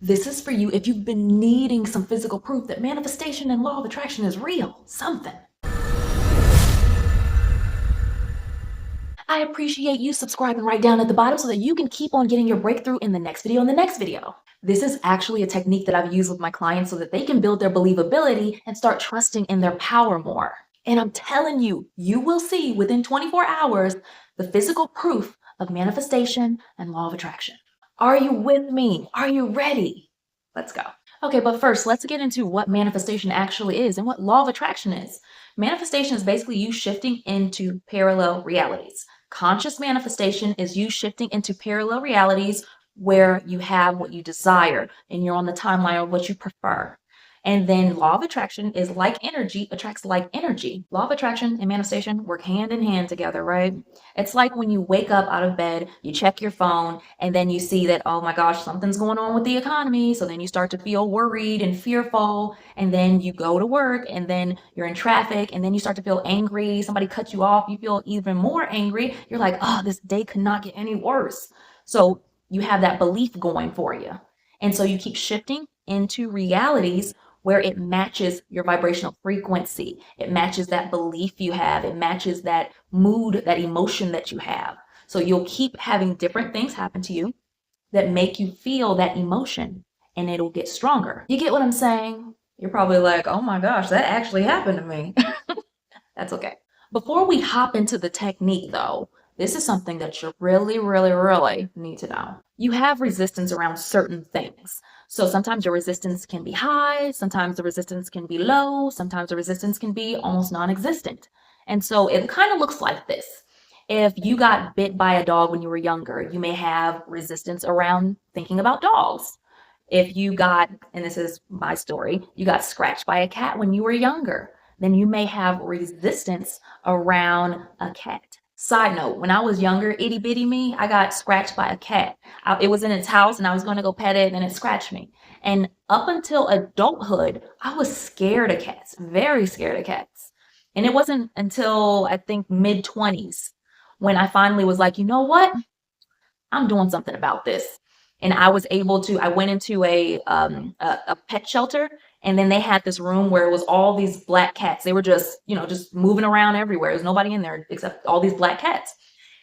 This is for you if you've been needing some physical proof that manifestation and law of attraction is real, something. I appreciate you subscribing right down at the bottom so that you can keep on getting your breakthrough in the next video and the next video. This is actually a technique that I've used with my clients so that they can build their believability and start trusting in their power more. And I'm telling you, you will see within 24 hours the physical proof of manifestation and law of attraction. Are you with me? Are you ready? Let's go. Okay, but first, let's get into what manifestation actually is and what law of attraction is. Manifestation is basically you shifting into parallel realities. Conscious manifestation is you shifting into parallel realities where you have what you desire and you're on the timeline of what you prefer. And then law of attraction is like energy attracts like energy. Law of attraction and manifestation work hand in hand together, right? It's like when you wake up out of bed, you check your phone, and then you see that, oh my gosh, something's going on with the economy. So then you start to feel worried and fearful. And then you go to work, and then you're in traffic, and then you start to feel angry. Somebody cuts you off, you feel even more angry. You're like, oh, this day could not get any worse. So you have that belief going for you. And so you keep shifting into realities where it matches your vibrational frequency. It matches that belief you have. It matches that mood, that emotion that you have. So you'll keep having different things happen to you that make you feel that emotion, and it'll get stronger. You get what I'm saying? You're probably like, oh my gosh, that actually happened to me. That's okay. Before we hop into the technique though, this is something that you really, really, really need to know. You have resistance around certain things. So sometimes your resistance can be high, sometimes the resistance can be low, sometimes the resistance can be almost non-existent. And so it kind of looks like this. If you got bit by a dog when you were younger, you may have resistance around thinking about dogs. If you got, and this is my story, you got scratched by a cat when you were younger, then you may have resistance around a cat. Side note, when I was younger, itty bitty me, I got scratched by a cat. It was in its house and I was going to go pet it and it scratched me. And up until adulthood, I was scared of cats, very scared of cats. And it wasn't until I think mid-20s when I finally was like, you know what? I'm doing something about this. And I was able to, I went into a pet shelter, and then they had this room where it was all these black cats. They were just, just moving around everywhere. There's nobody in there except all these black cats.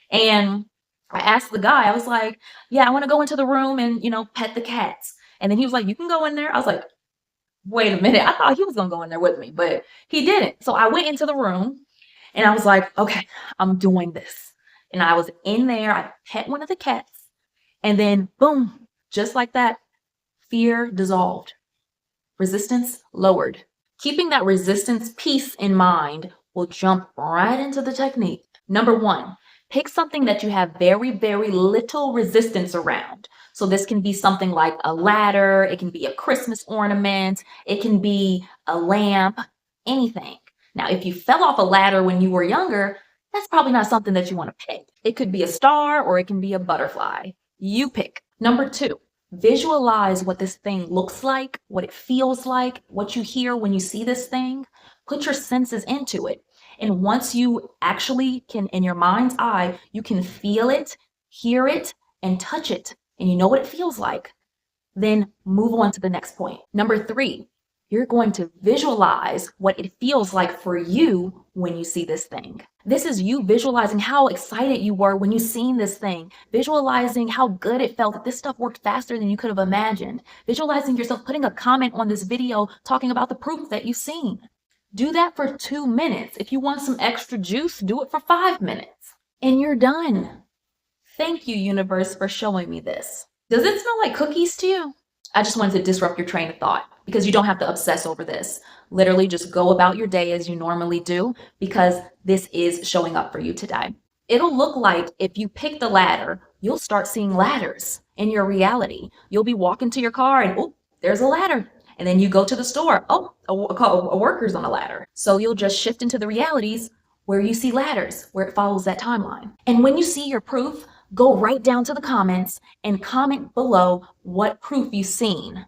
And I asked the guy, I was like, yeah, I want to go into the room and, pet the cats. And then he was like, you can go in there. I was like, wait a minute. I thought he was going to go in there with me, but he didn't. So I went into the room and I was like, okay, I'm doing this. And I was in there. I pet one of the cats. And then boom, just like that, fear dissolved. Resistance lowered. Keeping that resistance piece in mind will jump right into the technique. Number one, pick something that you have very, very little resistance around. So this can be something like a ladder. It can be a Christmas ornament. It can be a lamp, anything. Now, if you fell off a ladder when you were younger, that's probably not something that you want to pick. It could be a star or it can be a butterfly. You pick. Number two, visualize what this thing looks like, what it feels like, what you hear when you see this thing. Put your senses into it. And once you actually can, in your mind's eye, you can feel it, hear it, and touch it, and you know what it feels like, then move on to the next point. Number three, you're going to visualize what it feels like for you when you see this thing. This is you visualizing how excited you were when you seen this thing, visualizing how good it felt, that this stuff worked faster than you could have imagined, visualizing yourself putting a comment on this video talking about the proof that you've seen. Do that for 2 minutes. If you want some extra juice, do it for 5 minutes, and you're done. Thank you, universe, for showing me this. Does it smell like cookies to you? I just wanted to disrupt your train of thought because you don't have to obsess over this. Literally just go about your day as you normally do because this is showing up for you today. It'll look like if you pick the ladder, you'll start seeing ladders in your reality. You'll be walking to your car and, oh, there's a ladder. And then you go to the store. Oh, a worker's on a ladder. So you'll just shift into the realities where you see ladders, where it follows that timeline. And when you see your proof, go right down to the comments and comment below what proof you've seen.